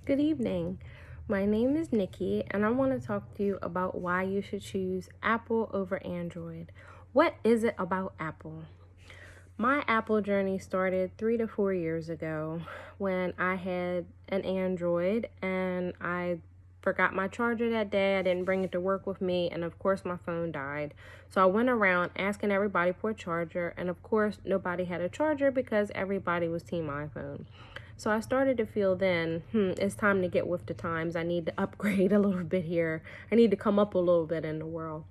Good evening. My name is Nikki, and I want to talk to you about why you should choose Apple over Android. What is it about Apple? My Apple journey started 3 to 4 years ago when I had an Android and I forgot my charger that day. I didn't bring it to work with me, and of course, my phone died. So I went around asking everybody for a charger, and of course, nobody had a charger because everybody was Team iPhone. So I started to feel then, it's time to get with the times. I need to upgrade a little bit here. I need to come up a little bit in the world.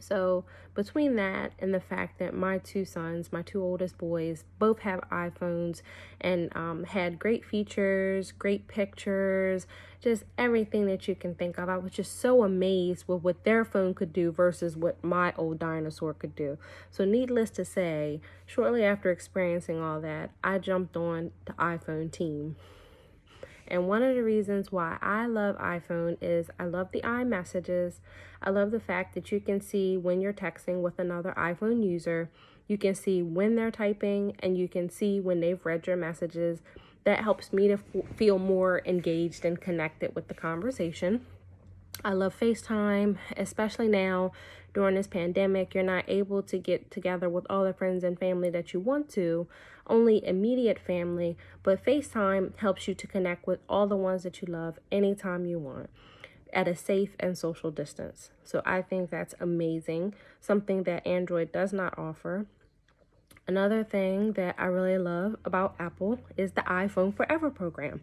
So between that and the fact that my two sons, my two oldest boys, both have iPhones and had great features, great pictures, just everything that you can think of, I was just so amazed with what their phone could do versus what my old dinosaur could do. So needless to say, shortly after experiencing all that, I jumped on the iPhone team. And one of the reasons why I love iPhone is I love the iMessages. I love the fact that you can see when you're texting with another iPhone user. You can see when they're typing and you can see when they've read your messages. That helps me to feel more engaged and connected with the conversation. I love FaceTime, especially now during this pandemic. You're not able to get together with all the friends and family that you want to, only immediate family, but FaceTime helps you to connect with all the ones that you love anytime you want at a safe and social distance. So I think that's amazing, something that Android does not offer. Another thing that I really love about Apple is the iPhone Forever program.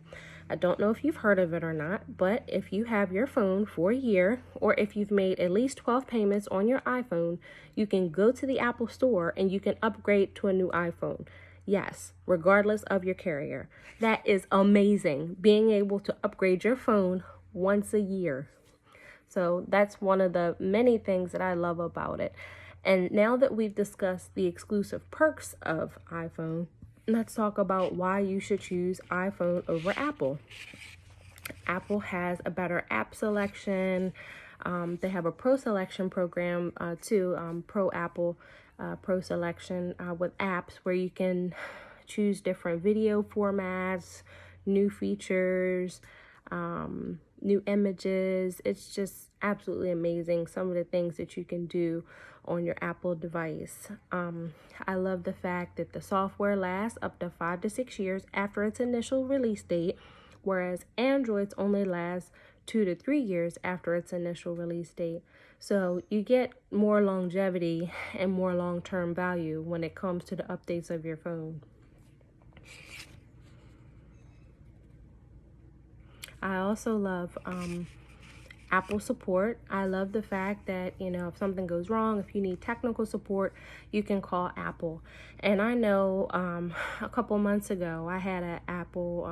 I don't know if you've heard of it or not, but if you have your phone for a year, or if you've made at least 12 payments on your iPhone, you can go to the Apple store and you can upgrade to a new iPhone. Yes, regardless of your carrier. That is amazing, being able to upgrade your phone once a year. So that's one of the many things that I love about it. And now that we've discussed the exclusive perks of iPhone, let's talk about why you should choose iPhone over Apple. Apple has a better app selection. They have a pro selection program too, Pro Apple Pro Selection with apps where you can choose different video formats, new features, new images. It's just absolutely amazing, some of the things that you can do on your Apple device. I love the fact that the software lasts up to 5 to 6 years after its initial release date, whereas Androids only last 2 to 3 years after its initial release date. So you get more longevity and more long-term value when it comes to the updates of your phone. I also love Apple support. I love the fact that, if something goes wrong, if you need technical support, you can call Apple. And I know a couple months ago, I had an Apple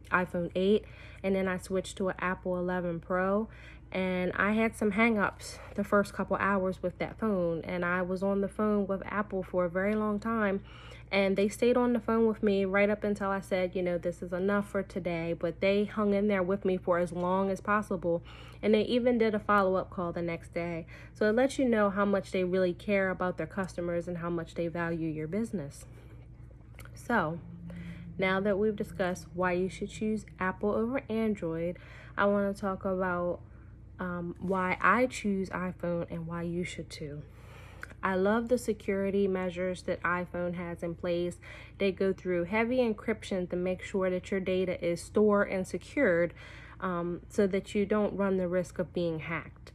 iPhone 8, and then I switched to an Apple 11 Pro. And I had some hang-ups the first couple hours with that phone. And I was on the phone with Apple for a very long time. And they stayed on the phone with me right up until I said, this is enough for today. But they hung in there with me for as long as possible. And they even did a follow-up call the next day. So it lets you know how much they really care about their customers and how much they value your business. So now that we've discussed why you should choose Apple over Android, I want to talk about why I choose iPhone and why you should too. I love the security measures that iPhone has in place. They go through heavy encryption to make sure that your data is stored and secured so that you don't run the risk of being hacked.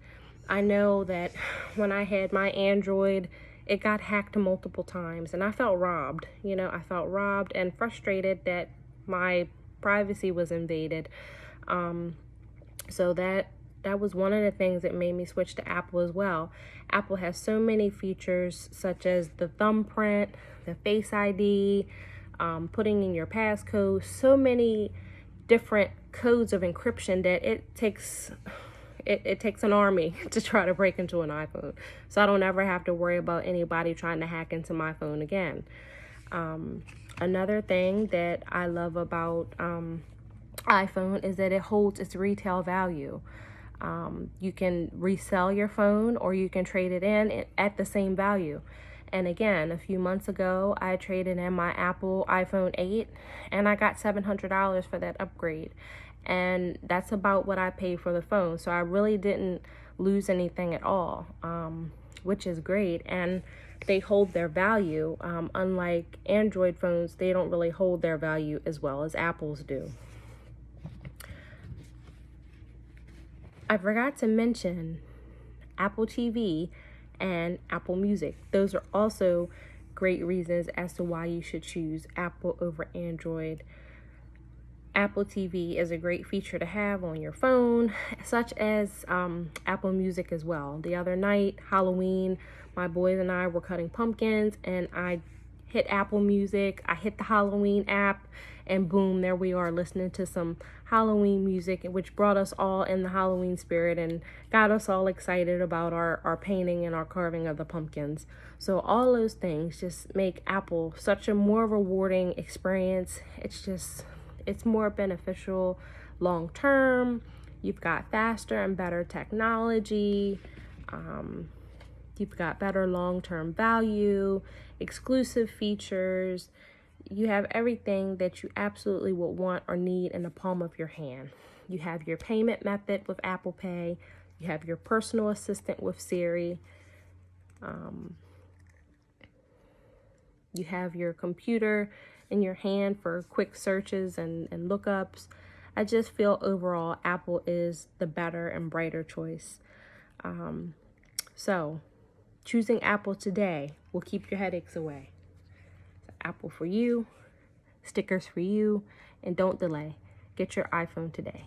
I know that when I had my Android, it got hacked multiple times and I felt robbed. I felt robbed and frustrated that my privacy was invaded. So that was one of the things that made me switch to Apple as well. Apple has so many features such as the thumbprint, the Face ID, putting in your passcode, so many different codes of encryption that it takes an army to try to break into an iPhone. So I don't ever have to worry about anybody trying to hack into my phone again. Another thing that I love about iPhone is that it holds its retail value. You can resell your phone or you can trade it in at the same value. And again, a few months ago, I traded in my Apple iPhone 8 and I got $700 for that upgrade. and that's about what I paid for the phone. So I really didn't lose anything at all, which is great. And they hold their value. Unlike Android phones, they don't really hold their value as well as Apple's do. I forgot to mention Apple TV and Apple Music. Those are also great reasons as to why you should choose Apple over Android. Apple TV is a great feature to have on your phone, such as Apple Music as well. The other night, Halloween, my boys and I were cutting pumpkins, and I hit Apple Music. I hit the Halloween app, and boom, there we are listening to some Halloween music, which brought us all in the Halloween spirit and got us all excited about our painting and our carving of the pumpkins. So all those things just make Apple such a more rewarding experience. It's more beneficial long term. You've got faster and better technology. You've got better long-term value, exclusive features. You have everything that you absolutely would want or need in the palm of your hand. You have your payment method with Apple Pay. You have your personal assistant with Siri. You have your computer in your hand for quick searches and lookups. I just feel overall Apple is the better and brighter choice. So choosing Apple today will keep your headaches away. So Apple for you, stickers for you, and don't delay. Get your iPhone today.